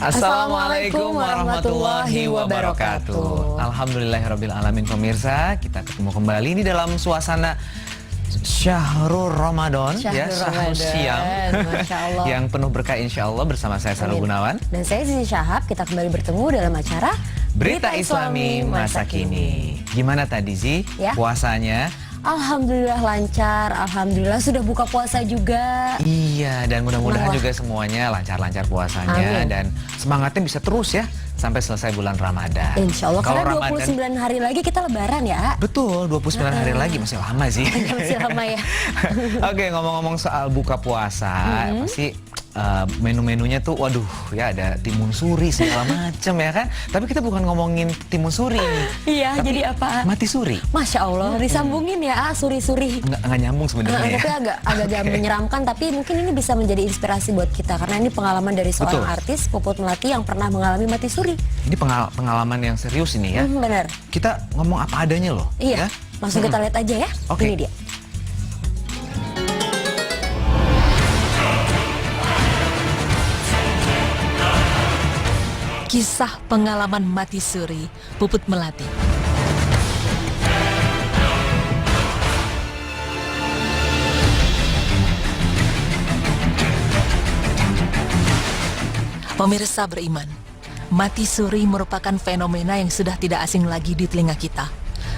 Assalamualaikum warahmatullahi wabarakatuh. Alhamdulillahirabbil alamin pemirsa, kita ketemu kembali ini dalam suasana Syahrul Ramadan, Syahrul Siam yang penuh berkah insyaallah bersama saya Sarul Gunawan dan saya Zizi Syahab. Kita kembali bertemu dalam acara Berita Islami Masa Kini. Gimana tadi Zi puasanya? Alhamdulillah lancar, alhamdulillah sudah buka puasa juga. Iya, dan mudah-mudahan juga semuanya lancar-lancar puasanya. Amin. Dan semangatnya bisa terus ya sampai selesai bulan Ramadan. Insya Allah, karena 29 hari lagi kita lebaran ya. Betul, 29 hari lagi, masih lama sih. Masih lama ya. Oke, ngomong-ngomong soal buka puasa, pasti menu-menunya tuh waduh ya, ada timun suri segala macam ya kan. Tapi kita bukan ngomongin timun suri nih. Iya, jadi apa? Mati suri. Masya Allah, disambungin ya suri-suri. Nggak nyambung sebenarnya. Tapi agak menyeramkan, tapi mungkin ini bisa menjadi inspirasi buat kita karena ini pengalaman dari seorang artis Puput Melati yang pernah mengalami mati suri. Ini pengalaman yang serius ini ya. Benar. Kita ngomong apa adanya loh. Iya. Ya? Langsung kita lihat aja ya. Oke. Ini dia. Kisah pengalaman mati suri Puput Melati. Pemirsa beriman, mati suri merupakan fenomena yang sudah tidak asing lagi di telinga kita.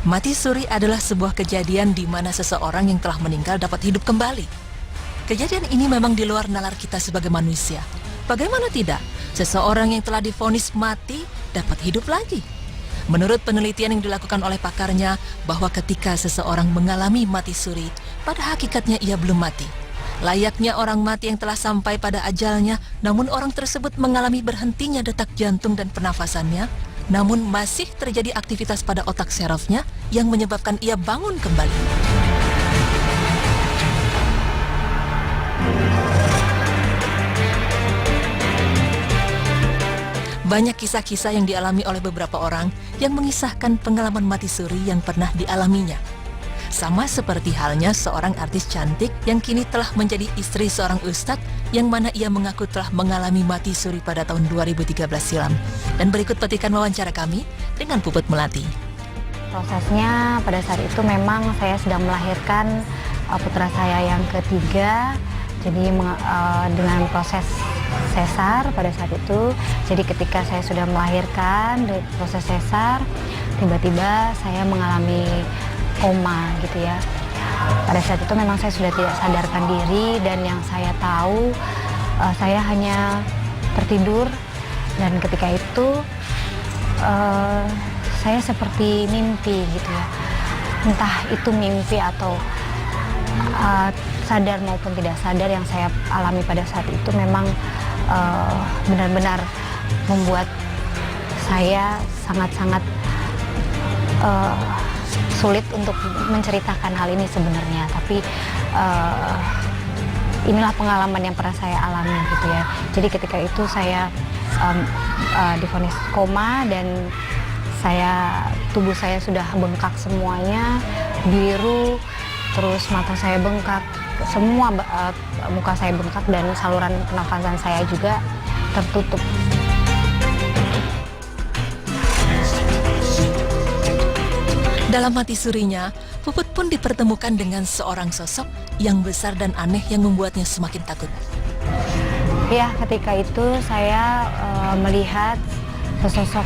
Mati suri adalah sebuah kejadian di mana seseorang yang telah meninggal dapat hidup kembali. Kejadian ini memang di luar nalar kita sebagai manusia. Bagaimana tidak? Seseorang yang telah divonis mati dapat hidup lagi. Menurut penelitian yang dilakukan oleh pakarnya, bahwa ketika seseorang mengalami mati suri, pada hakikatnya ia belum mati. Layaknya orang mati yang telah sampai pada ajalnya, namun orang tersebut mengalami berhentinya detak jantung dan pernafasannya, namun masih terjadi aktivitas pada otak sarafnya yang menyebabkan ia bangun kembali. Banyak kisah-kisah yang dialami oleh beberapa orang yang mengisahkan pengalaman mati suri yang pernah dialaminya. Sama seperti halnya seorang artis cantik yang kini telah menjadi istri seorang ustadz yang mana ia mengaku telah mengalami mati suri pada tahun 2013 silam. Dan berikut petikan wawancara kami dengan Puput Melati. Prosesnya pada saat itu memang saya sedang melahirkan putra saya yang ketiga. Jadi dengan proses sesar pada saat itu, jadi ketika saya sudah melahirkan proses sesar, tiba-tiba saya mengalami koma gitu ya. Pada saat itu memang saya sudah tidak sadarkan diri dan yang saya tahu saya hanya tertidur dan ketika itu saya seperti mimpi gitu ya. Entah itu mimpi atau sadar maupun tidak sadar, yang saya alami pada saat itu memang benar-benar membuat saya sangat-sangat sulit untuk menceritakan hal ini sebenarnya. Tapi inilah pengalaman yang pernah saya alami gitu ya. Jadi ketika itu saya divonis koma dan tubuh saya sudah bengkak semuanya, biru, terus mata saya bengkak, semua muka saya bengkak dan saluran pernafasan saya juga tertutup. Dalam mati surinya, Puput pun dipertemukan dengan seorang sosok yang besar dan aneh yang membuatnya semakin takut. Ya, ketika itu saya melihat sesosok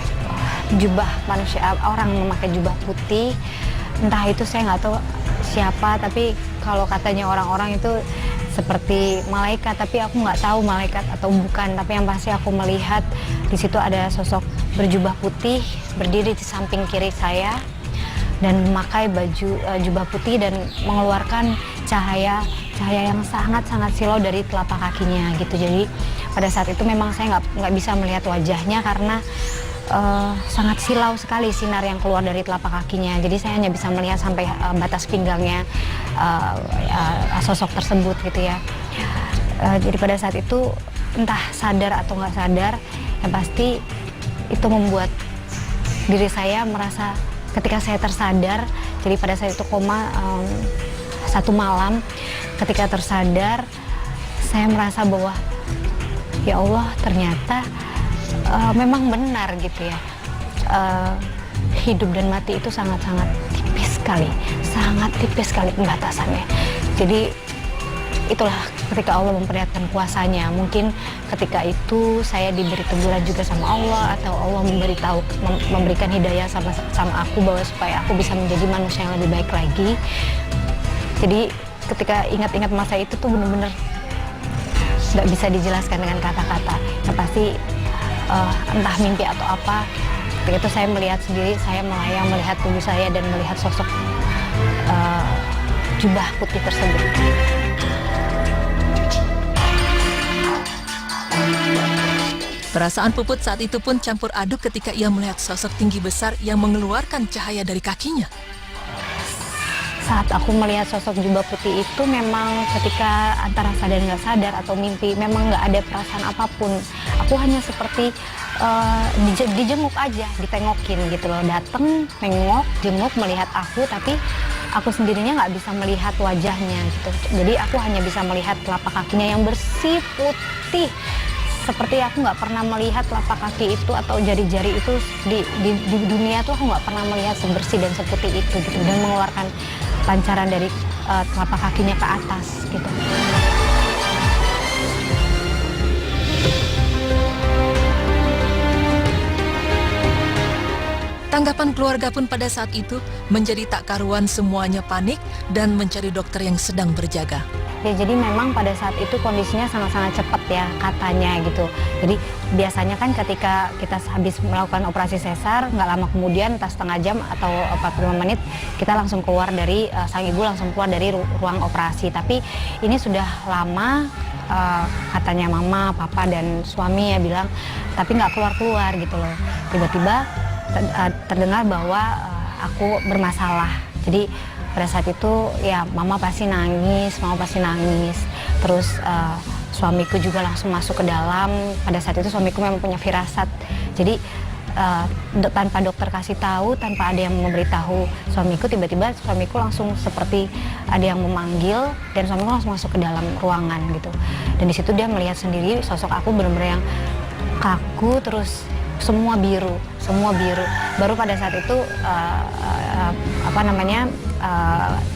jubah manusia, orang memakai jubah putih. Entah itu saya nggak tahu siapa, tapi kalau katanya orang-orang itu seperti malaikat, tapi aku nggak tahu malaikat atau bukan. Tapi yang pasti aku melihat di situ ada sosok berjubah putih berdiri di samping kiri saya dan memakai baju jubah putih dan mengeluarkan cahaya yang sangat-sangat silau dari telapak kakinya gitu. Jadi pada saat itu memang saya nggak bisa melihat wajahnya karena sangat silau sekali sinar yang keluar dari telapak kakinya. Jadi saya hanya bisa melihat sampai batas pinggangnya sosok tersebut gitu ya. Jadi pada saat itu entah sadar atau nggak sadar, yang pasti itu membuat diri saya merasa ketika saya tersadar. Jadi pada saat itu koma satu malam, ketika tersadar saya merasa bahwa ya Allah, ternyata memang benar gitu ya. Hidup dan mati itu sangat-sangat tipis sekali pembatasannya. Jadi itulah ketika Allah memperlihatkan kuasanya. Mungkin ketika itu saya diberi teguran juga sama Allah, atau Allah memberikan hidayah sama aku bahwa supaya aku bisa menjadi manusia yang lebih baik lagi. Jadi ketika ingat-ingat masa itu tuh benar-benar nggak bisa dijelaskan dengan kata-kata. Yang pasti entah mimpi atau apa, ketika itu saya melihat sendiri, saya melayang melihat tubuh saya dan melihat sosok jubah putih tersebut. Perasaan Puput saat itu pun campur aduk ketika ia melihat sosok tinggi besar yang mengeluarkan cahaya dari kakinya. Saat aku melihat sosok jubah putih itu memang ketika antara sadar nggak sadar atau mimpi, memang nggak ada perasaan apapun. Aku hanya seperti dijenguk aja, ditengokin gitu loh. Dateng, nengok, jenguk, melihat aku, tapi aku sendirinya nggak bisa melihat wajahnya gitu. Jadi aku hanya bisa melihat telapak kakinya yang bersih, putih. Seperti aku nggak pernah melihat telapak kaki itu atau jari-jari itu di dunia tuh, aku nggak pernah melihat sebersih dan seputih itu gitu, dan mengeluarkan pancaran dari telapak kakinya ke atas gitu. Tanggapan keluarga pun pada saat itu menjadi tak karuan, semuanya panik dan mencari dokter yang sedang berjaga. Ya, jadi memang pada saat itu kondisinya sangat-sangat cepat ya katanya gitu. Jadi biasanya kan ketika kita habis melakukan operasi sesar, nggak lama kemudian, entah setengah jam atau 45 menit, kita langsung keluar dari, sang ibu langsung keluar dari ruang operasi. Tapi ini sudah lama, katanya mama, papa, dan suami ya bilang, tapi nggak keluar-keluar gitu loh. Tiba-tiba terdengar bahwa aku bermasalah. Jadi pada saat itu ya mama pasti nangis. Terus suamiku juga langsung masuk ke dalam. Pada saat itu suamiku memang punya firasat. Jadi tanpa dokter kasih tahu, tanpa ada yang memberitahu suamiku, tiba-tiba suamiku langsung seperti ada yang memanggil, dan suamiku langsung masuk ke dalam ruangan gitu. Dan di situ dia melihat sendiri sosok aku benar-benar yang kaku, terus semua biru. Baru pada saat itu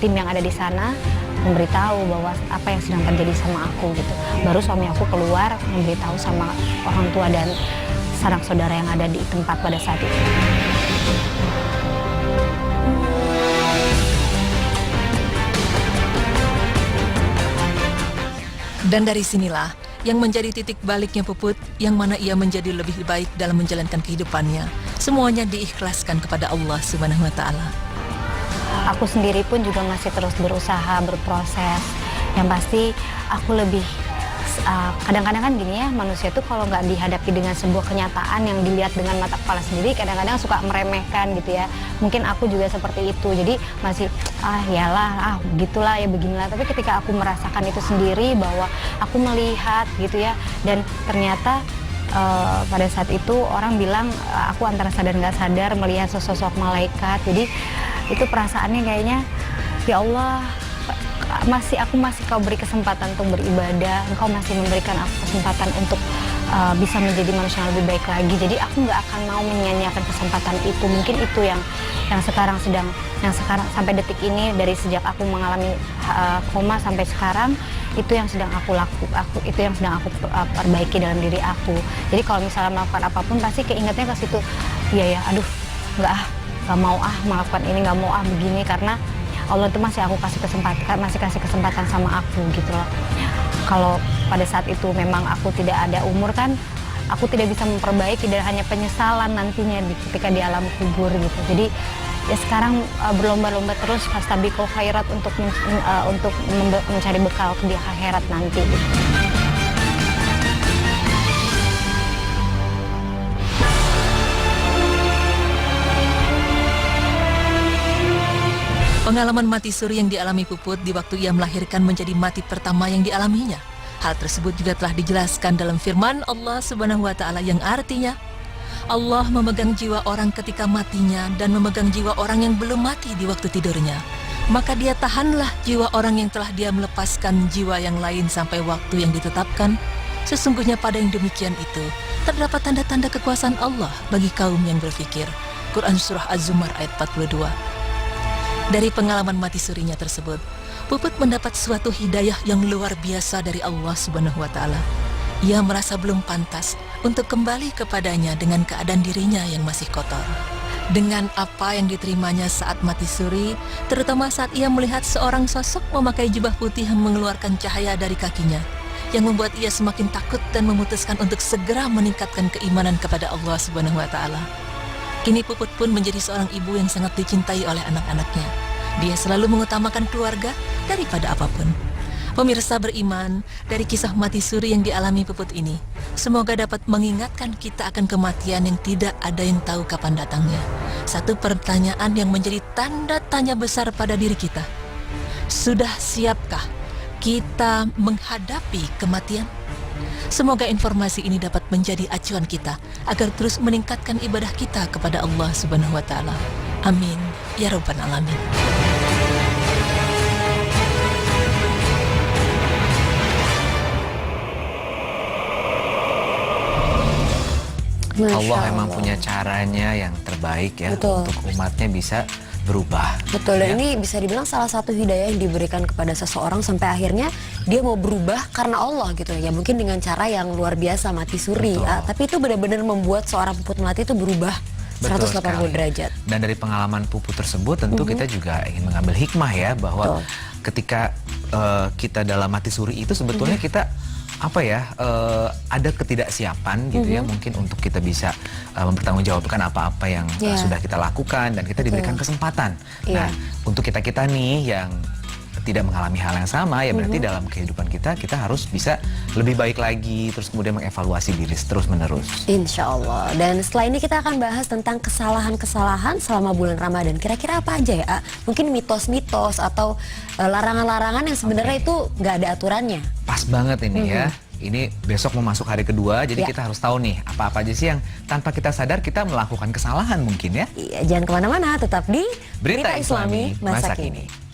tim yang ada di sana memberitahu bahwa apa yang sedang terjadi sama aku gitu. Baru suami aku keluar memberitahu sama orang tua dan sanak saudara yang ada di tempat pada saat itu. Dan dari sinilah yang menjadi titik baliknya Puput, yang mana ia menjadi lebih baik dalam menjalankan kehidupannya. Semuanya diikhlaskan kepada Allah Subhanahu wa Ta'ala. Aku sendiri pun juga masih terus berusaha, berproses. Yang pasti aku lebih kadang-kadang kan gini ya, manusia tuh kalau nggak dihadapi dengan sebuah kenyataan yang dilihat dengan mata kepala sendiri, kadang-kadang suka meremehkan gitu ya. Mungkin aku juga seperti itu, jadi masih gitulah ya, beginilah. Tapi ketika aku merasakan itu sendiri, bahwa aku melihat gitu ya, dan ternyata pada saat itu orang bilang aku antara sadar nggak sadar melihat sosok malaikat. Jadi itu perasaannya kayaknya, ya Allah, aku masih kau beri kesempatan untuk beribadah, engkau masih memberikan aku kesempatan untuk bisa menjadi manusia yang lebih baik lagi. Jadi aku nggak akan mau menyia-nyiakan kesempatan itu. Mungkin itu yang sekarang sampai detik ini, dari sejak aku mengalami koma sampai sekarang, itu yang sedang aku perbaiki dalam diri aku. Jadi kalau misalnya melakukan apapun pasti keingetnya ke situ. Iya ya, aduh, nggak mau melakukan ini, nggak mau begini, karena Allah itu masih kasih kesempatan sama aku gitu loh. Kalau pada saat itu memang aku tidak ada umur kan, aku tidak bisa memperbaiki, dan hanya penyesalan nantinya ketika di alam kubur gitu. Jadi ya sekarang berlomba-lomba terus fastabiqul khairat untuk mencari bekal di akhirat nanti gitu. Pengalaman mati suri yang dialami Puput di waktu ia melahirkan menjadi mati pertama yang dialaminya. Hal tersebut juga telah dijelaskan dalam firman Allah Subhanahu wa Ta'ala yang artinya, Allah memegang jiwa orang ketika matinya dan memegang jiwa orang yang belum mati di waktu tidurnya. Maka dia tahanlah jiwa orang yang telah dia melepaskan jiwa yang lain sampai waktu yang ditetapkan. Sesungguhnya pada yang demikian itu, terdapat tanda-tanda kekuasaan Allah bagi kaum yang berfikir. Quran Surah Az-Zumar ayat 42. Dari pengalaman mati surinya tersebut, Puput mendapat suatu hidayah yang luar biasa dari Allah Subhanahu wa Ta'ala. Ia merasa belum pantas untuk kembali kepadanya dengan keadaan dirinya yang masih kotor. Dengan apa yang diterimanya saat mati suri, terutama saat ia melihat seorang sosok memakai jubah putih yang mengeluarkan cahaya dari kakinya, yang membuat ia semakin takut dan memutuskan untuk segera meningkatkan keimanan kepada Allah Subhanahu wa Ta'ala. Kini Puput pun menjadi seorang ibu yang sangat dicintai oleh anak-anaknya. Dia selalu mengutamakan keluarga daripada apapun. Pemirsa beriman, dari kisah mati suri yang dialami Puput ini, semoga dapat mengingatkan kita akan kematian yang tidak ada yang tahu kapan datangnya. Satu pertanyaan yang menjadi tanda tanya besar pada diri kita. Sudah siapkah kita menghadapi kematian? Semoga informasi ini dapat menjadi acuan kita agar terus meningkatkan ibadah kita kepada Allah Subhanahu wa Ta'ala. Amin ya rabbal alamin. Allah memang punya caranya yang terbaik ya. Betul. Untuk umatnya bisa berubah. Betul, dan ya. ini bisa dibilang salah satu hidayah yang diberikan kepada seseorang sampai akhirnya dia mau berubah karena Allah gitu ya. Mungkin dengan cara yang luar biasa mati suri, tapi itu benar-benar membuat seorang Puput Melati itu berubah 180 derajat. Dan dari pengalaman Puput tersebut tentu kita juga ingin mengambil hikmah ya, bahwa ketika kita dalam mati suri itu sebetulnya kita ada ketidaksiapan gitu ya, mungkin untuk kita bisa mempertanggungjawabkan apa-apa yang sudah kita lakukan, dan kita diberikan kesempatan. Nah, untuk kita-kita nih yang tidak mengalami hal yang sama, ya berarti dalam kehidupan kita harus bisa lebih baik lagi, terus kemudian mengevaluasi diri terus-menerus. Insya Allah. Dan setelah ini kita akan bahas tentang kesalahan-kesalahan selama bulan Ramadan. Kira-kira apa aja ya? Mungkin mitos-mitos atau larangan-larangan yang sebenarnya itu nggak ada aturannya. Pas banget ini ya. Ini besok mau masuk hari kedua, jadi kita harus tahu nih apa-apa aja sih yang tanpa kita sadar kita melakukan kesalahan mungkin ya. Iya, jangan kemana-mana, tetap di Berita Islami Masa Kini.